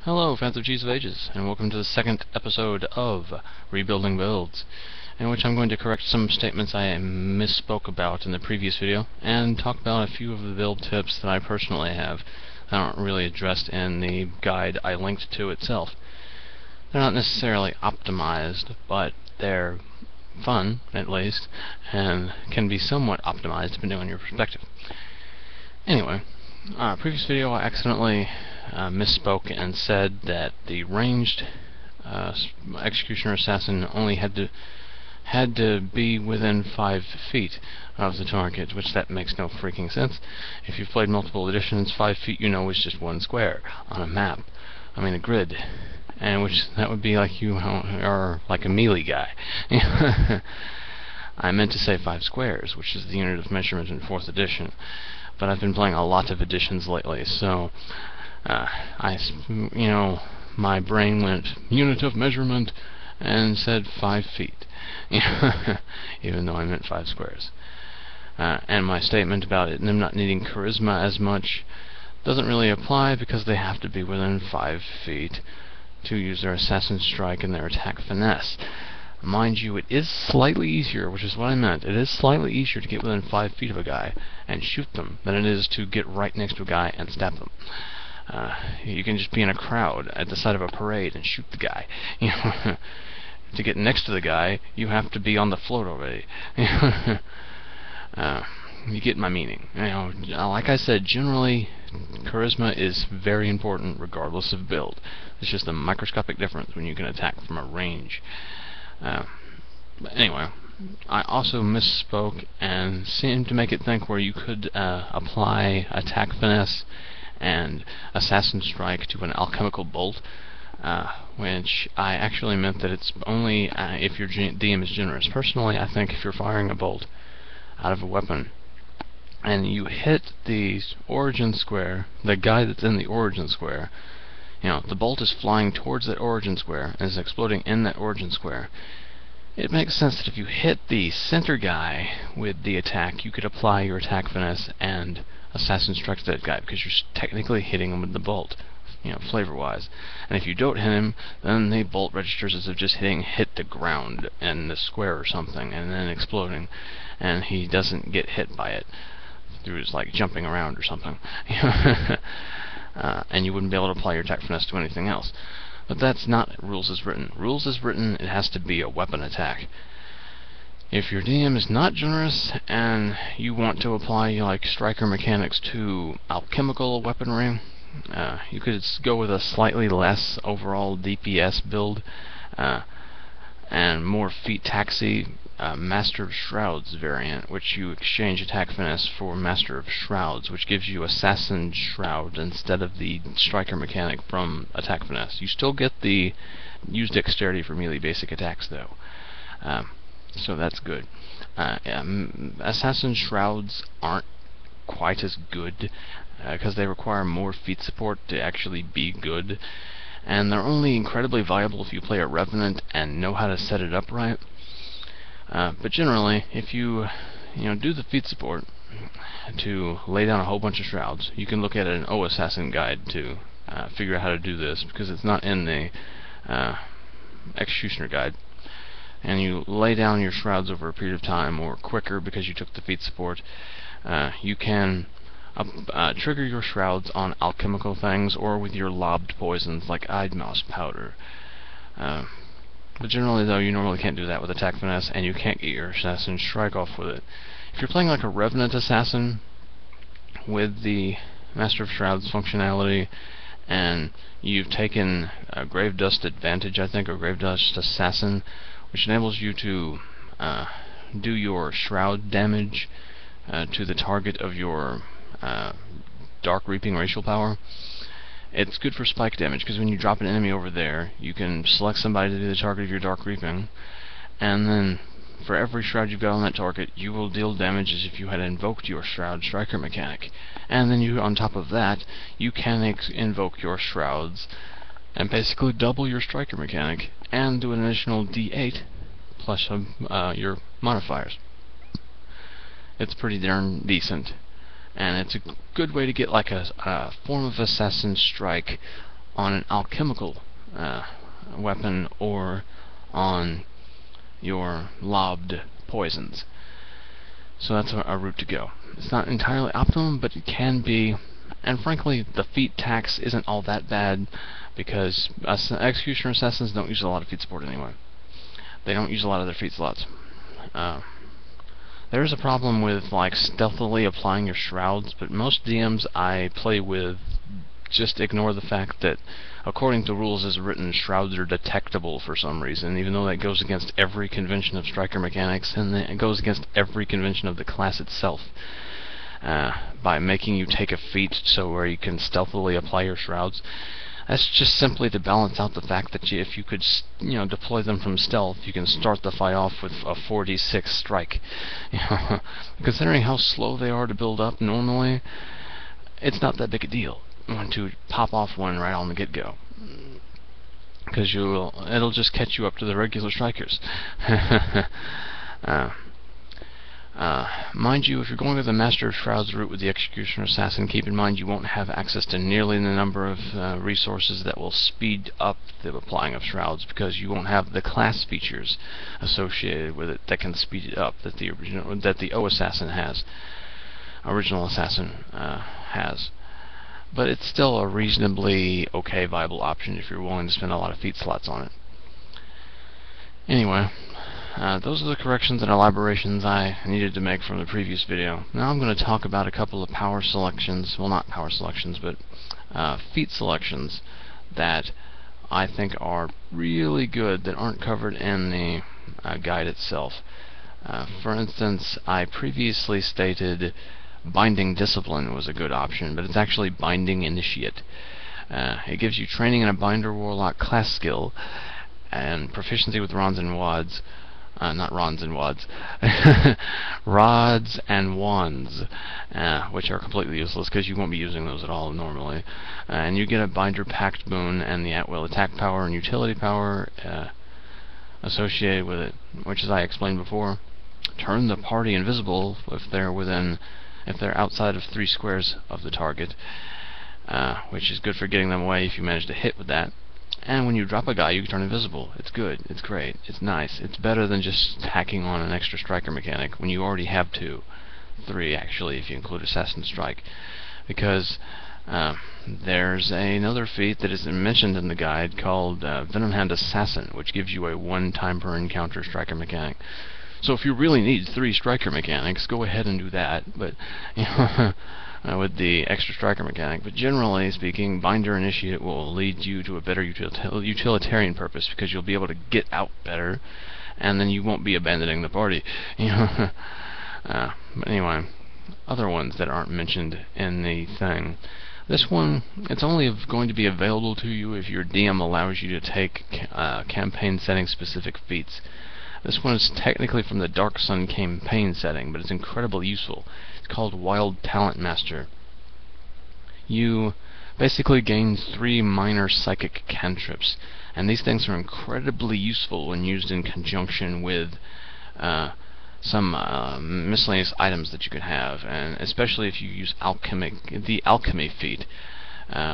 Hello, fans of Cheese of Ages, and welcome to the second episode of Rebuilding Builds, in which I'm going to correct some statements I misspoke about in the previous video, and talk about a few of the build tips that I personally have that aren't really addressed in the guide I linked to itself. They're not necessarily optimized, but they're fun, at least, and can be somewhat optimized depending on your perspective. Anyway, previous video I accidentally misspoke and said that the ranged executioner assassin only had to be within 5 feet of the target, which that makes no freaking sense. If you've played multiple editions, 5 feet is just one square on a map. I mean a grid, and which that would be like you are like a melee guy. I meant to say 5 squares, which is the unit of measurement in 4th edition. But I've been playing a lot of editions lately, so my brain went unit of measurement and said 5 feet, even though I meant 5 squares. And my statement about them not needing charisma as much doesn't really apply because they have to be within 5 feet to use their assassin strike and their attack finesse. Mind you, it is slightly easier, which is what I meant. It is slightly easier to get within 5 feet of a guy and shoot them than it is to get right next to a guy and stab them. You can just be in a crowd at the side of a parade and shoot the guy. To get next to the guy, you have to be on the float already. You get my meaning. Like I said, generally, charisma is very important regardless of build. It's just a microscopic difference when you can attack from a range. But anyway, I also misspoke and seemed to make it think where you could apply attack finesse and assassin strike to an alchemical bolt, which I actually meant that it's only if your DM is generous. Personally, I think if you're firing a bolt out of a weapon and you hit the origin square, the guy that's in the origin square, the bolt is flying towards that origin square and is exploding in that origin square. It makes sense that if you hit the center guy with the attack, you could apply your attack finesse and assassin strike to that guy, because you're technically hitting him with the bolt, flavor-wise. And if you don't hit him, then the bolt registers as if just hit the ground in the square or something, and then exploding, and he doesn't get hit by it through his jumping around or something. And you wouldn't be able to apply your attack finesse to anything else. But that's not rules as written. Rules as written, it has to be a weapon attack. If your DM is not generous and you want to apply striker mechanics to alchemical weaponry, you could go with a slightly less overall DPS build and more feat taxi Master of Shrouds variant, which you exchange attack finesse for Master of Shrouds, which gives you Assassin Shroud instead of the striker mechanic from attack finesse. You still get the use dexterity for melee basic attacks though, so that's good. Assassin Shrouds aren't quite as good because they require more feat support to actually be good, and they're only incredibly viable if you play a Revenant and know how to set it up right. But generally, if you do the feat support to lay down a whole bunch of shrouds, you can look at an assassin guide to figure out how to do this, because it's not in the executioner guide. And you lay down your shrouds over a period of time, or quicker because you took the feat support. You can trigger your shrouds on alchemical things or with your lobbed poisons like Eyed Mouse powder. But generally, though, you normally can't do that with attack finesse, and you can't get your assassin strike off with it. If you're playing like a Revenant assassin with the Master of Shrouds functionality, and you've taken Grave Dust Advantage, I think, or Grave Dust Assassin, which enables you to do your shroud damage to the target of your Dark Reaping racial power, it's good for spike damage, because when you drop an enemy over there, you can select somebody to be the target of your Dark Reaping, and then for every shroud you've got on that target, you will deal damage as if you had invoked your Shroud Striker mechanic. And then on top of that, you can invoke your shrouds and basically double your Striker mechanic, and do an additional D8 plus your modifiers. It's pretty darn decent. And it's a good way to get a form of Assassin Strike on an alchemical weapon or on your lobbed poisons. So that's a route to go. It's not entirely optimum, but it can be. And frankly, the feat tax isn't all that bad, because Executioner Assassins don't use a lot of feat support anyway. They don't use a lot of their feat slots. There's a problem with like stealthily applying your shrouds, but most DMs I play with just ignore the fact that, according to rules as written, shrouds are detectable for some reason, even though that goes against every convention of striker mechanics, and it goes against every convention of the class itself. By making you take a feat so where you can stealthily apply your shrouds. That's just simply to balance out the fact that if you could, deploy them from stealth, you can start the fight off with a 4d6 strike. Considering how slow they are to build up normally, it's not that big a deal to pop off one right on the get-go, because it'll just catch you up to the regular strikers. Mind you, if you're going with the Master of Shrouds route with the Executioner Assassin, keep in mind you won't have access to nearly the number of resources that will speed up the applying of Shrouds, because you won't have the class features associated with it that can speed it up that the Assassin has. Original Assassin has. But it's still a reasonably okay viable option if you're willing to spend a lot of feat slots on it. Anyway, those are the corrections and elaborations I needed to make from the previous video. Now I'm going to talk about a couple of power selections, well, not power selections, but feat selections that I think are really good that aren't covered in the guide itself. For instance, I previously stated Binding Discipline was a good option, but it's actually Binding Initiate. It gives you training in a Binder Warlock class skill and proficiency with Rons and Wads. Not Rons and Wads. Rods and Wands, which are completely useless because you won't be using those at all normally. And you get a Binder Pact boon and the at-will attack power and utility power associated with it, which, as I explained before, turn the party invisible if they're outside of 3 squares of the target, which is good for getting them away if you manage to hit with that. And when you drop a guy, you can turn invisible. It's good. It's great. It's nice. It's better than just tacking on an extra striker mechanic when you already have 2. 3, actually, if you include Assassin Strike. Because there's another feat that isn't mentioned in the guide called Venom Hand Assassin, which gives you a 1-time per encounter striker mechanic. So if you really need 3 striker mechanics, go ahead and do that. But with the extra striker mechanic. But generally speaking, Binder Initiate will lead you to a better utilitarian purpose, because you'll be able to get out better, and then you won't be abandoning the party. But anyway, other ones that aren't mentioned in the thing. This one, it's only going to be available to you if your DM allows you to take campaign setting specific feats. This one is technically from the Dark Sun campaign setting, but it's incredibly useful. It's called Wild Talent Master. You basically gain 3 minor psychic cantrips, and these things are incredibly useful when used in conjunction with some miscellaneous items that you could have, and especially if you use the alchemy feat,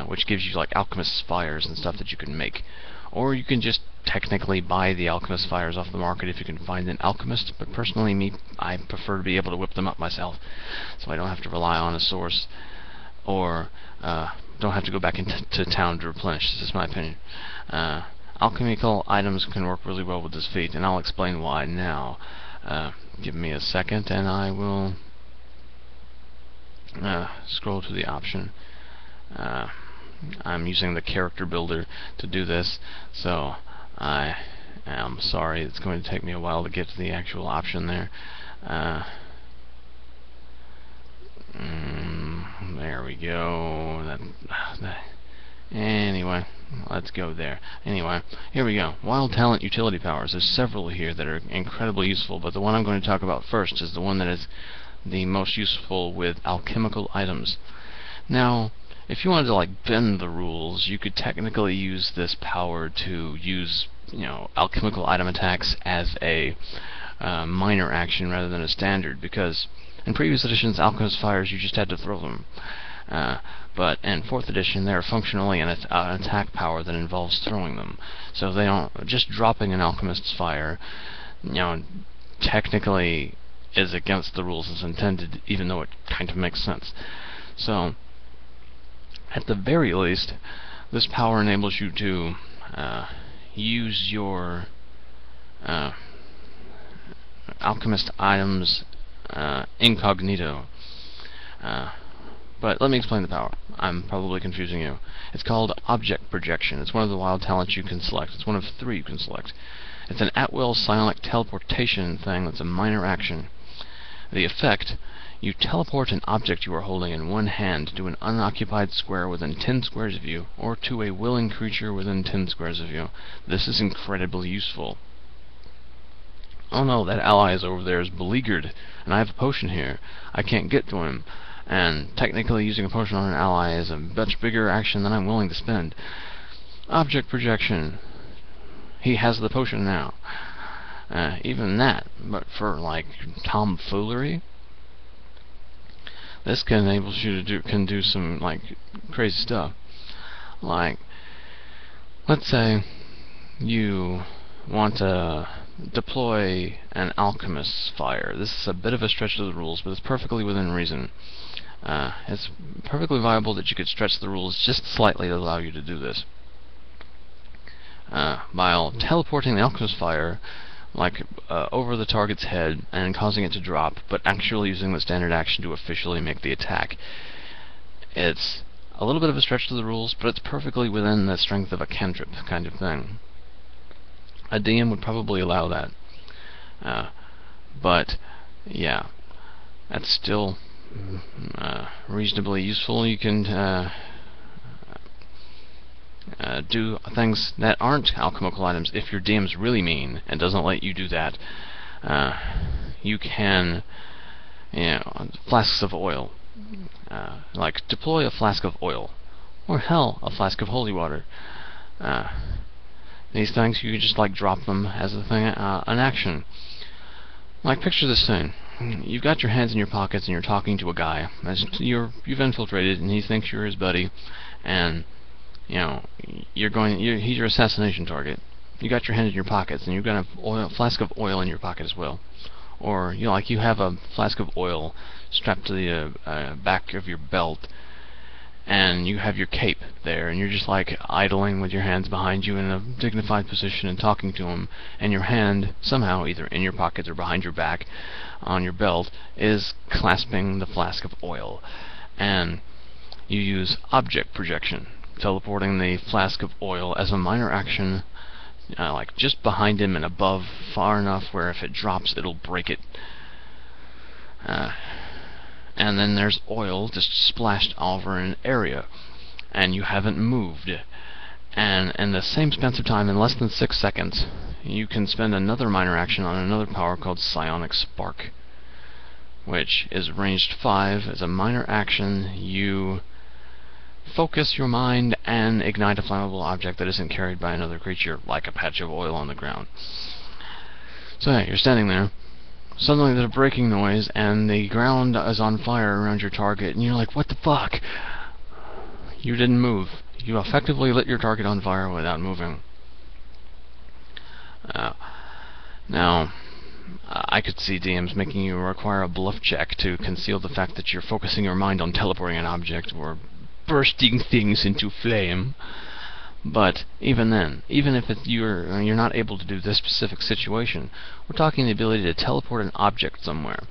which gives you like alchemist's fires and stuff that you can make. Or you can just technically buy the alchemist fires off the market if you can find an alchemist, but personally, I prefer to be able to whip them up myself, so I don't have to rely on a source, or don't have to go back into town to replenish. This is my opinion. Alchemical items can work really well with this feat, and I'll explain why now. Give me a second, and I will scroll to the option. I'm using the character builder to do this, so I am sorry it's going to take me a while to get to the actual option there. There we go. Anyway, let's go there. Anyway, here we go. Wild Talent Utility Powers. There's several here that are incredibly useful, but the one I'm going to talk about first is the one that is the most useful with alchemical items. Now, if you wanted to like bend the rules, you could technically use this power to use, alchemical item attacks as a minor action rather than a standard, because in previous editions, alchemist fires, you just had to throw them. But in 4th edition, they're functionally an attack power that involves throwing them. So they don't just dropping an alchemist's fire, technically is against the rules as intended, even though it kind of makes sense. So, at the very least, this power enables you to use your alchemist items incognito. But let me explain the power. I'm probably confusing you. It's called object projection. It's one of the wild talents you can select. It's one of 3 you can select. It's an at-will psionic teleportation thing that's a minor action. The effect: you teleport an object you are holding in one hand to an unoccupied square within 10 squares of you, or to a willing creature within 10 squares of you. This is incredibly useful. Oh no, that ally is over there is beleaguered, and I have a potion here. I can't get to him. And technically using a potion on an ally is a much bigger action than I'm willing to spend. Object projection. He has the potion now. Even that, but for like tomfoolery, this can enable you to do some like crazy stuff. Like, let's say you want to deploy an alchemist's fire. This is a bit of a stretch of the rules, but it's perfectly within reason. It's perfectly viable that you could stretch the rules just slightly to allow you to do this. By teleporting the alchemist's fire over the target's head and causing it to drop, but actually using the standard action to officially make the attack. It's a little bit of a stretch to the rules, but it's perfectly within the strength of a cantrip kind of thing. A DM would probably allow that. But, yeah, that's still reasonably useful. You can do things that aren't alchemical items if your DM's really mean and doesn't let you do that. You can, flasks of oil. Like, deploy a flask of oil. Or hell, a flask of holy water. These things, you can just like drop them as a thing, an action. Like, picture this scene. You've got your hands in your pockets and you're talking to a guy. You've infiltrated and he thinks you're his buddy, and he's your assassination target. You got your hand in your pockets and you've got a flask of oil in your pocket as well. Or you have a flask of oil strapped to the back of your belt, and you have your cape there, and you're just like idling with your hands behind you in a dignified position and talking to him, and your hand somehow either in your pocket or behind your back on your belt is clasping the flask of oil, and you use object projection, teleporting the flask of oil as a minor action, like just behind him and above, far enough where if it drops it'll break it. And then there's oil just splashed over an area, and you haven't moved. And in the same span of time, in less than 6 seconds, you can spend another minor action on another power called Psionic Spark, which is ranged 5. As a minor action, you focus your mind and ignite a flammable object that isn't carried by another creature, like a patch of oil on the ground. So yeah, you're standing there. Suddenly there's a breaking noise, and the ground is on fire around your target, and you're like, what the fuck? You didn't move. You effectively lit your target on fire without moving. Now, I could see DMs making you require a bluff check to conceal the fact that you're focusing your mind on teleporting an object or bursting things into flame. But even then, even if you're not able to do this specific situation, we're talking the ability to teleport an object somewhere.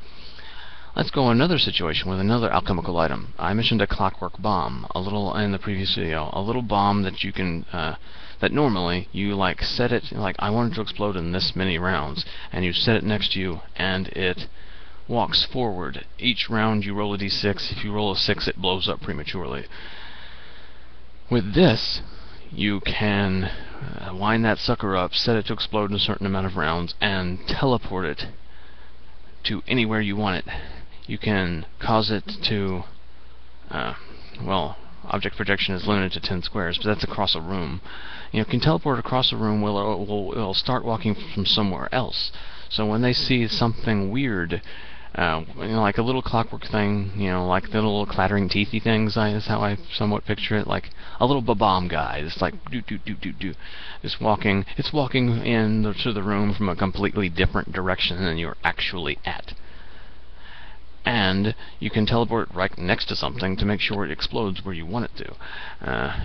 Let's go another situation with another alchemical item. I mentioned a clockwork bomb in the previous video. A little bomb that you can that normally you set it like, I want it to explode in this many rounds, and you set it next to you and it walks forward. Each round you roll a d6. If you roll a 6, it blows up prematurely. With this, you can wind that sucker up, set it to explode in a certain amount of rounds, and teleport it to anywhere you want it. You can cause it to, object projection is limited to 10 squares, but that's across a room. You can teleport across a room where it'll start walking from somewhere else. So when they see something weird like a little clockwork thing, like the little clattering teethy things. Is how I somewhat picture it, like a little ba-bomb guy. It's like do do do do do, just walking. It's walking to the room from a completely different direction than you're actually at. And you can teleport right next to something to make sure it explodes where you want it to.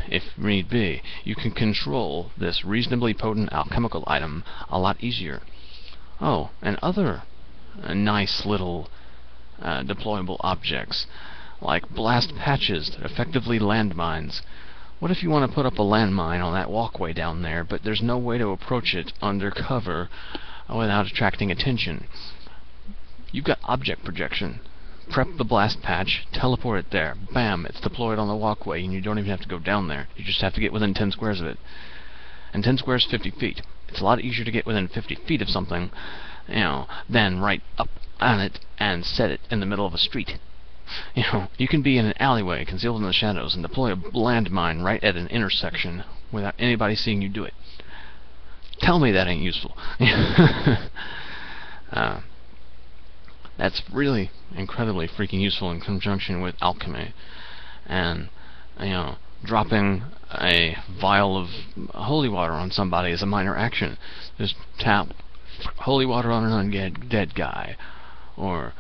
If need be, you can control this reasonably potent alchemical item a lot easier. Oh, and other nice little deployable objects, like blast patches that effectively landmines. What if you want to put up a landmine on that walkway down there, but there's no way to approach it under cover without attracting attention? You've got object projection. Prep the blast patch, teleport it there. Bam, it's deployed on the walkway, and you don't even have to go down there. You just have to get within 10 squares of it. And 10 squares is 50 feet. It's a lot easier to get within 50 feet of something, than right up on it and set it in the middle of a street. You can be in an alleyway concealed in the shadows and deploy a landmine right at an intersection without anybody seeing you do it. Tell me that ain't useful. That's really incredibly freaking useful in conjunction with alchemy. And, dropping a vial of holy water on somebody is a minor action. Just tap holy water on an undead guy. Or,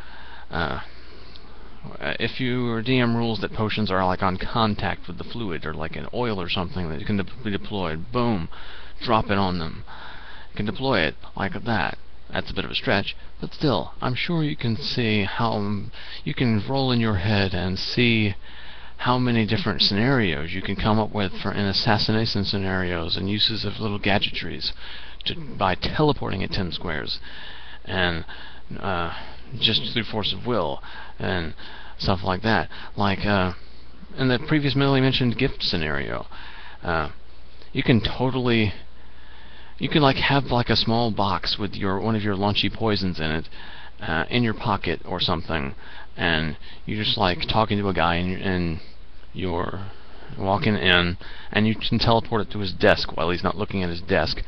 if your DM rules that potions are like on contact with the fluid, or like an oil or something that can be deployed, boom, drop it on them. You can deploy it like that. That's a bit of a stretch, but still, I'm sure you can see how you can roll in your head and see how many different scenarios you can come up with in assassination scenarios and uses of little gadgetries by teleporting at 10 squares and just through force of will and stuff like that. Like in the previously mentioned gift scenario, you can totally. You can have like a small box with one of your launchy poisons in it in your pocket or something, and you're just talking to a guy and you're walking in, and you can teleport it to his desk while he's not looking at his desk.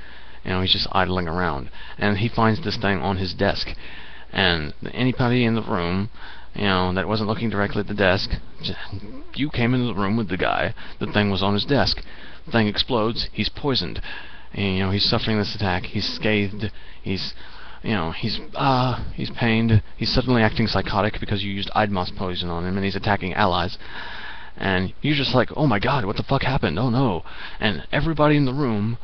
He's just idling around, and he finds this thing on his desk, and anybody in the room that wasn't looking directly at the desk, you came into the room with the guy, the thing was on his desk, the thing explodes, he's poisoned. And, he's suffering this attack. He's scathed. He's pained. He's suddenly acting psychotic because you used Eidmoss poison on him, and he's attacking allies. And you're just like, oh my god, what the fuck happened? Oh no! And everybody in the room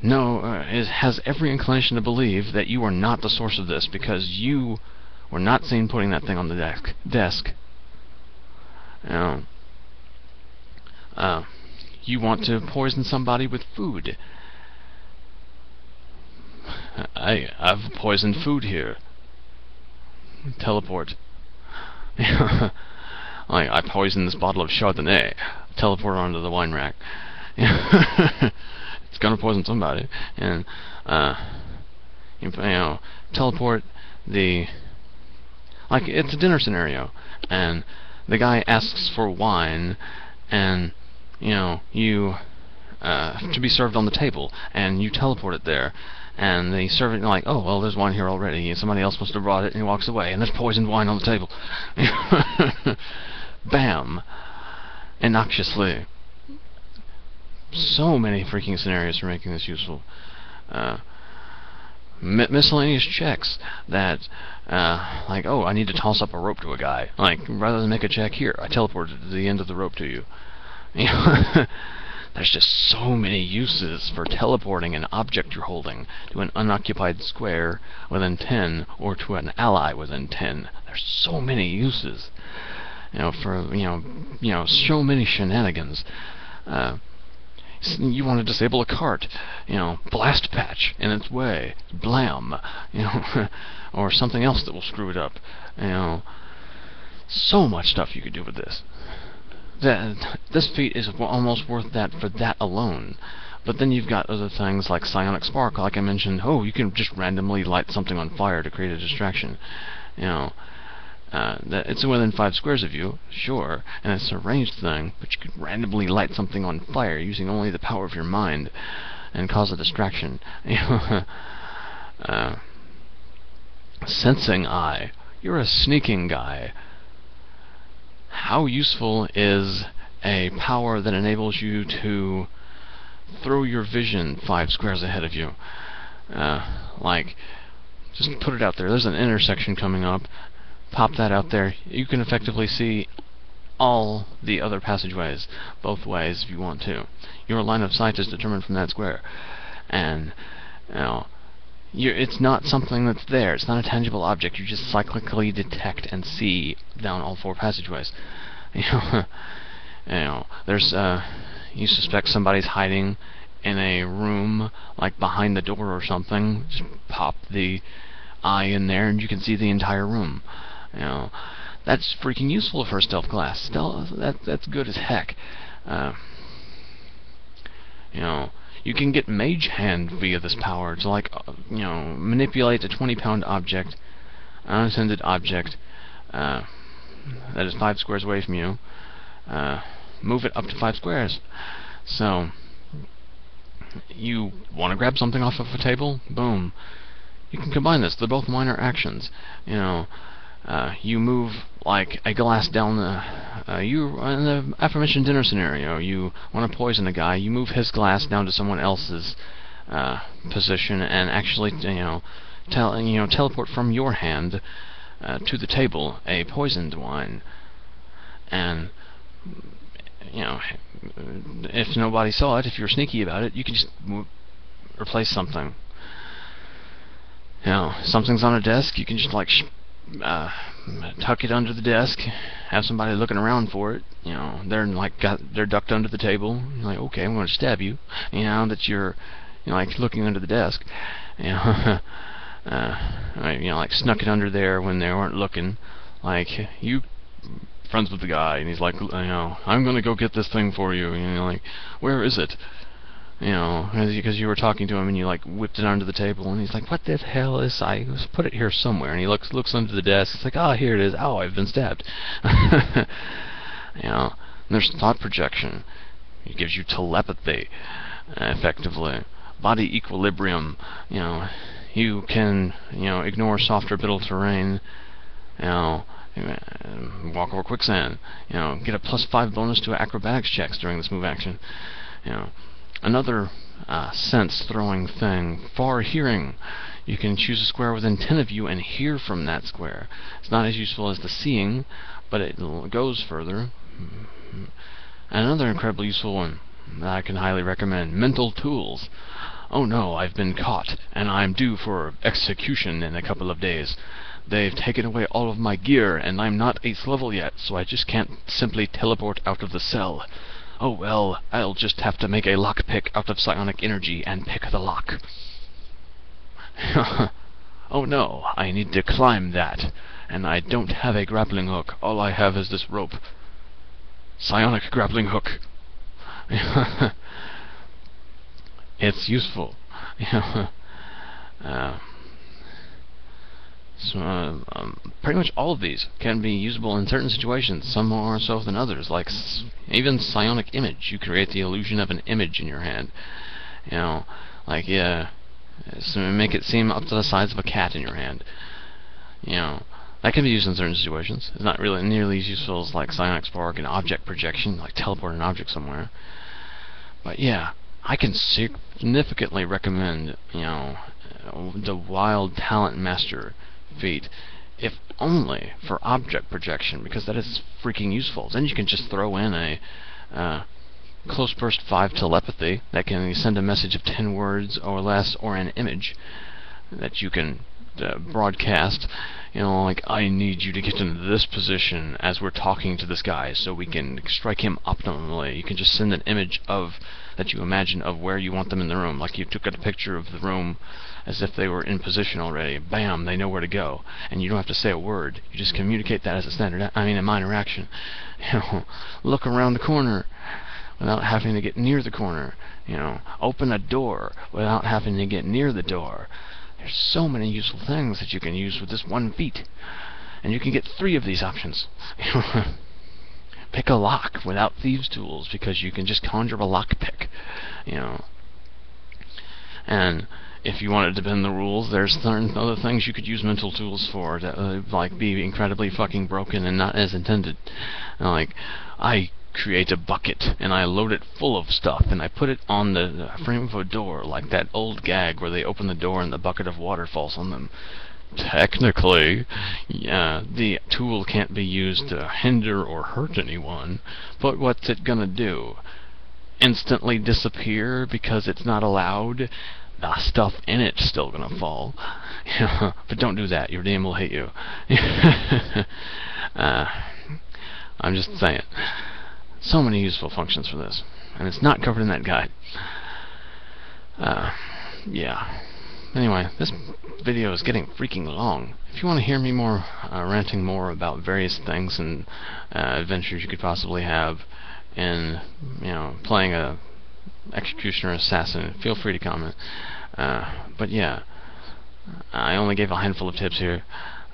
has every inclination to believe that you are not the source of this because you were not seen putting that thing on the desk. You want to poison somebody with food. I've poisoned food here. Teleport. I poisoned this bottle of Chardonnay. Teleport onto the wine rack. It's gonna poison somebody. And teleport the. It's a dinner scenario, and the guy asks for wine, and you to be served on the table, and you teleport it there. And they serve it oh, well, there's wine here already, and somebody else must have brought it, and he walks away, and there's poisoned wine on the table. Bam! Innocuously. So many freaking scenarios for making this useful. Miscellaneous checks that, oh, I need to toss up a rope to a guy. Rather than make a check here, I teleported to the end of the rope to you. There's just so many uses for teleporting an object you're holding to an unoccupied square within 10, or to an ally within 10. There's so many uses, for so many shenanigans. You want to disable a cart, blast patch in its way, blam, or something else that will screw it up. So much stuff you could do with this. This feat is almost worth that for that alone. But then you've got other things like Psionic Spark, like I mentioned. Oh, you can just randomly light something on fire to create a distraction. It's within 5 squares of you, sure, and it's a ranged thing, but you could randomly light something on fire using only the power of your mind and cause a distraction. Sensing Eye. You're a sneaking guy. How useful is a power that enables you to throw your vision 5 squares ahead of you? Like, just put it out there. There's an intersection coming up. Pop that out there. You can effectively see all the other passageways, both ways if you want to. Your line of sight is determined from that square. And, it's not something that's there. It's not a tangible object. You just cyclically detect and see down all 4 passageways. There's, you suspect somebody's hiding in a room, like behind the door or something. Just pop the eye in there and you can see the entire room. That's freaking useful for a stealth class. That's good as heck. You can get Mage Hand via this power to, like, manipulate a 20-pound object, unattended object, that is 5 squares away from you, move it up to 5 squares. So, you want to grab something off of a table? Boom. You can combine this. They're both minor actions. You move like a glass down you in the aforementioned dinner scenario. You want to poison a guy. You move his glass down to someone else's position and actually teleport from your hand to the table a poisoned wine. And if nobody saw it, if you're sneaky about it, you can just replace something. Something's on a desk, you can just like tuck it under the desk, have somebody looking around for it. They're ducked under the table. You're like, okay, I'm going to stab you. That you're like looking under the desk. Like snuck it under there when they weren't looking. Like, you friends with the guy, and he's like, I'm going to go get this thing for you. Like, where is it? Because you were talking to him and you like whipped it under the table, and he's like, what the hell is I put it here somewhere? And he looks under the desk. It's like, oh, here it is. Oh, I've been stabbed. And there's thought projection. It gives you telepathy, effectively. Body equilibrium. You can ignore softer brittle terrain. Walk over quicksand. Get a +5 bonus to acrobatics checks during this move action. Another sense-throwing thing, far hearing. You can choose a square within 10 of you and hear from that square. It's not as useful as the seeing, but it goes further. Another incredibly useful one that I can highly recommend, mental tools. Oh no, I've been caught, and I'm due for execution in a couple of days. They've taken away all of my gear, and I'm not 8th level yet, so I just can't simply teleport out of the cell. Oh well, I'll just have to make a lockpick out of psionic energy and pick the lock. Oh no, I need to climb that, and I don't have a grappling hook. All I have is this rope. Psionic grappling hook. It's useful. Pretty much all of these can be usable in certain situations, some more so than others, like even psionic image. You create the illusion of an image in your hand. So make it seem up to the size of a cat in your hand. That can be used in certain situations. It's not really nearly as useful as like psionic spark and object projection, like teleport an object somewhere. But yeah, I can significantly recommend, the Wild Talent Master feat, if only for object projection, because that is freaking useful. Then you can just throw in a close burst 5 telepathy that can send a message of 10 words or less, or an image that you can broadcast. Like, I need you to get into this position as we're talking to this guy so we can strike him optimally. You can just send an image of that you imagine of where you want them in the room. Like you took a picture of the room as if they were in position already. Bam, they know where to go. And you don't have to say a word. You just communicate that as a minor action. Look around the corner without having to get near the corner. Open a door without having to get near the door. There's so many useful things that you can use with this one feat. And you can get 3 of these options. Pick a lock without thieves' tools, because you can just conjure a lock pick. And if you wanted to bend the rules, there's certain other things you could use mental tools for to like be incredibly fucking broken and not as intended. Like, I create a bucket and I load it full of stuff and I put it on the frame of a door, like that old gag where they open the door and the bucket of water falls on them. Technically, yeah, the tool can't be used to hinder or hurt anyone, but what's it gonna do? Instantly disappear because it's not allowed? The stuff in it's still gonna fall. But don't do that, your DM will hate you. I'm just saying. So many useful functions for this, and it's not covered in that guide. Yeah. Anyway, this video is getting freaking long. If you want to hear me more ranting more about various things and adventures you could possibly have in, playing a executioner assassin, feel free to comment. But yeah, I only gave a handful of tips here,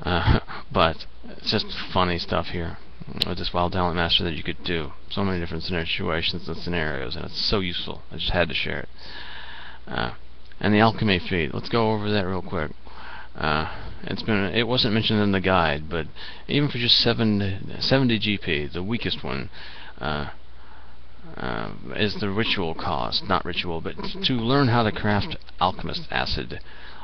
but it's just funny stuff here with this Wild Talent Master that you could do. So many different situations and scenarios, and it's so useful. I just had to share it. And the alchemy feat. Let's go over that real quick. It wasn't mentioned in the guide, but even for just 70 GP, the weakest one, is the ritual cost. Not ritual, but to learn how to craft alchemist acid,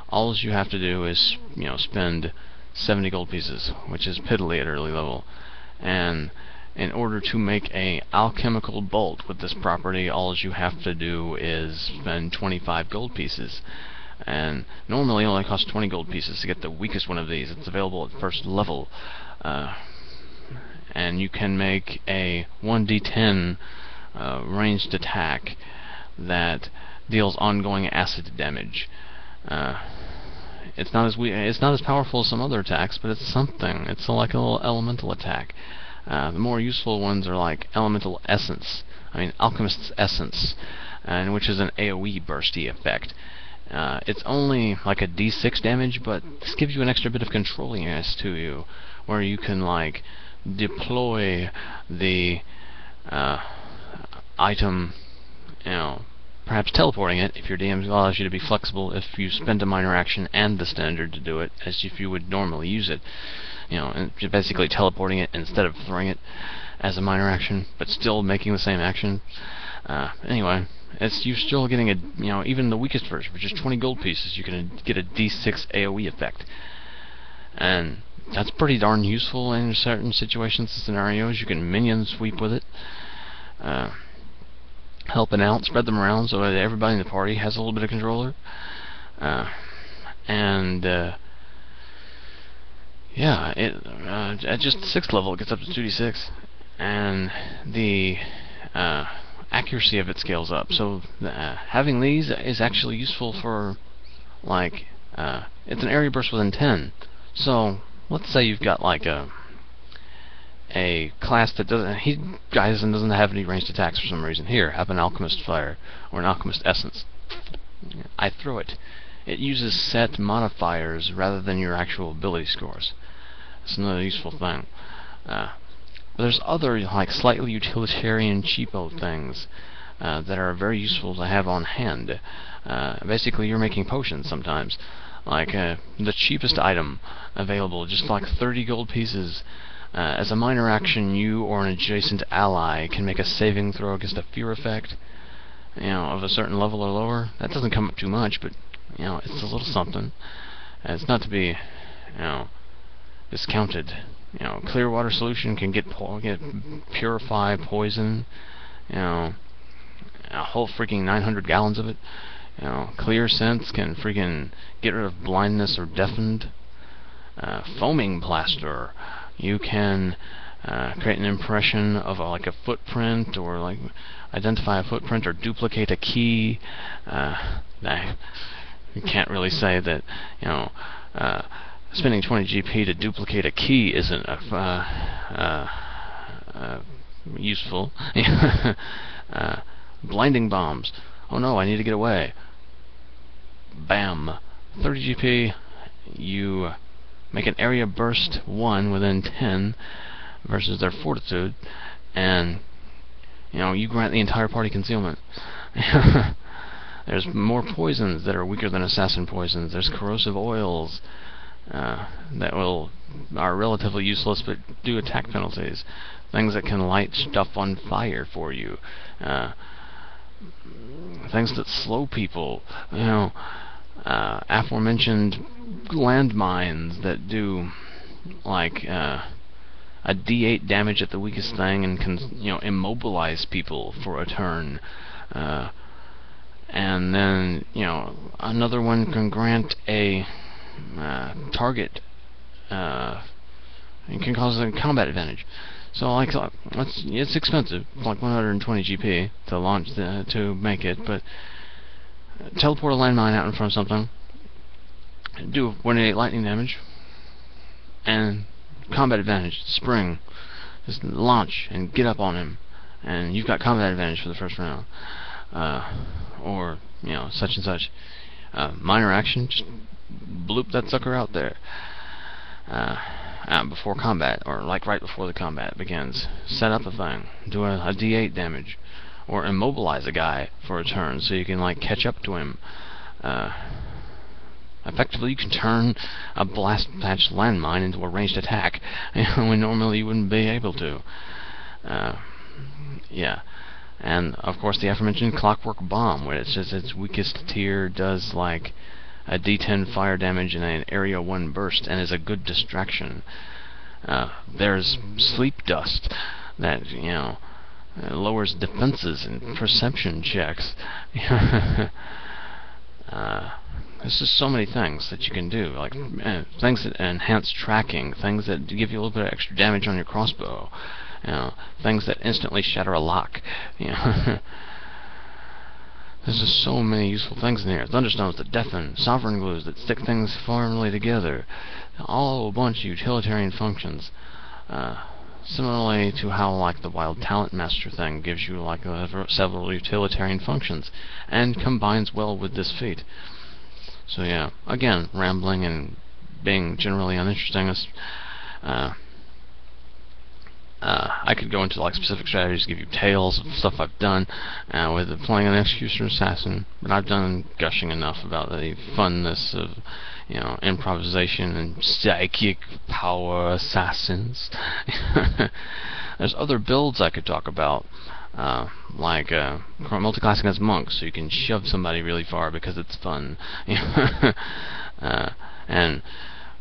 all you have to do is spend 70 gold pieces, which is piddly at early level. And in order to make a alchemical bolt with this property, all you have to do is spend 25 gold pieces. And normally it only costs 20 gold pieces to get the weakest one of these. It's available at first level. And you can make a 1d10 ranged attack that deals ongoing acid damage. It's not as powerful as some other attacks, but it's something. It's like a little elemental attack. The more useful ones are like elemental essence. Alchemist's essence, and which is an AoE bursty effect. It's only like a D6 damage, but this gives you an extra bit of controlliness to you, where you can like deploy the item, perhaps teleporting it if your DM allows you to be flexible if you spend a minor action and the standard to do it, as if you would normally use it. And basically teleporting it instead of throwing it as a minor action, but still making the same action. Anyway, you're still getting even the weakest version for just 20 gold pieces, you can get a D6 AoE effect. And that's pretty darn useful in certain situations and scenarios. You can minion sweep with it. Helping out, spread them around so that everybody in the party has a little bit of controller. Yeah, at just 6th level it gets up to 2d6, and the accuracy of it scales up. So having these is actually useful for, like, it's an area burst within 10. So let's say you've got like a class that doesn't have any ranged attacks for some reason. Here, have an alchemist fire or an alchemist essence. I throw it. It uses set modifiers rather than your actual ability scores. It's another useful thing. But there's other like slightly utilitarian cheapo things that are very useful to have on hand. Basically, you're making potions sometimes. Like the cheapest item available, just like 30 gold pieces. As a minor action, you or an adjacent ally can make a saving throw against a fear effect, of a certain level or lower. That doesn't come up too much, but it's a little something. It's not to be, discounted. Clear water solution can get purify poison. A whole freaking 900 gallons of it. Clear sense can freaking get rid of blindness or deafened. Foaming plaster. You can create an impression of like a footprint, or like identify a footprint, or duplicate a key. You can't really say that spending 20 GP to duplicate a key isn't useful. Blinding bombs. Oh no, I need to get away. Bam. 30 GP. You make an area burst 1 within 10 versus their fortitude, and you grant the entire party concealment. There's more poisons that are weaker than assassin poisons. There's corrosive oils that are relatively useless but do attack penalties. Things that can light stuff on fire for you. Things that slow people. Aforementioned landmines that do like a D8 damage at the weakest thing and can immobilize people for a turn. And then another one can grant a target. It can cause a combat advantage. So it's expensive, like 120 GP to launch to make it, but teleport a landmine out in front of something, do 1d8 lightning damage, and combat advantage, spring, just launch and get up on him, and you've got combat advantage for the first round, or such and such. Minor action, just bloop that sucker out there. Before combat, or like right before the combat begins. Set up a thing, do a D8 damage, or immobilize a guy for a turn so you can catch up to him. Effectively, you can turn a blast patch landmine into a ranged attack when normally you wouldn't be able to. Yeah. And of course the aforementioned clockwork bomb, where it's just its weakest tier does like a D10 fire damage in an area 1 burst and is a good distraction. There's sleep dust that lowers defenses and perception checks. There's just so many things that you can do, like things that enhance tracking, things that give you a little bit of extra damage on your crossbow, things that instantly shatter a lock. There's just so many useful things in here. Thunderstones that deafen, sovereign glues that stick things firmly together, all a bunch of utilitarian functions. Similarly to how the Wild Talent Master thing gives you several utilitarian functions, and combines well with this feat. So yeah, again, rambling and being generally uninteresting. I could go into specific strategies, give you tales of stuff I've done with playing an Executioner Assassin, but I've done gushing enough about the funness of improvisation and psychic power assassins. There's other builds I could talk about, like multiclassing as monks, so you can shove somebody really far because it's fun. And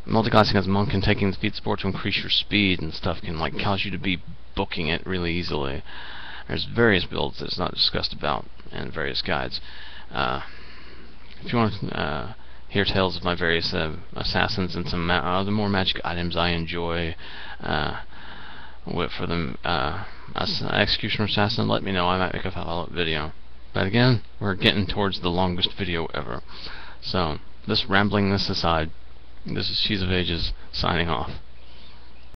multiclassing as monk and taking the feat support to increase your speed and stuff can cause you to be booking it really easily. There's various builds that's not discussed about in various guides. If you want to hear tales of my various assassins and some other more magic items I enjoy for the Executioner Assassin, let me know. I might make a follow-up video. But again, we're getting towards the longest video ever. So, this ramblingness aside, this is She's of Ages signing off.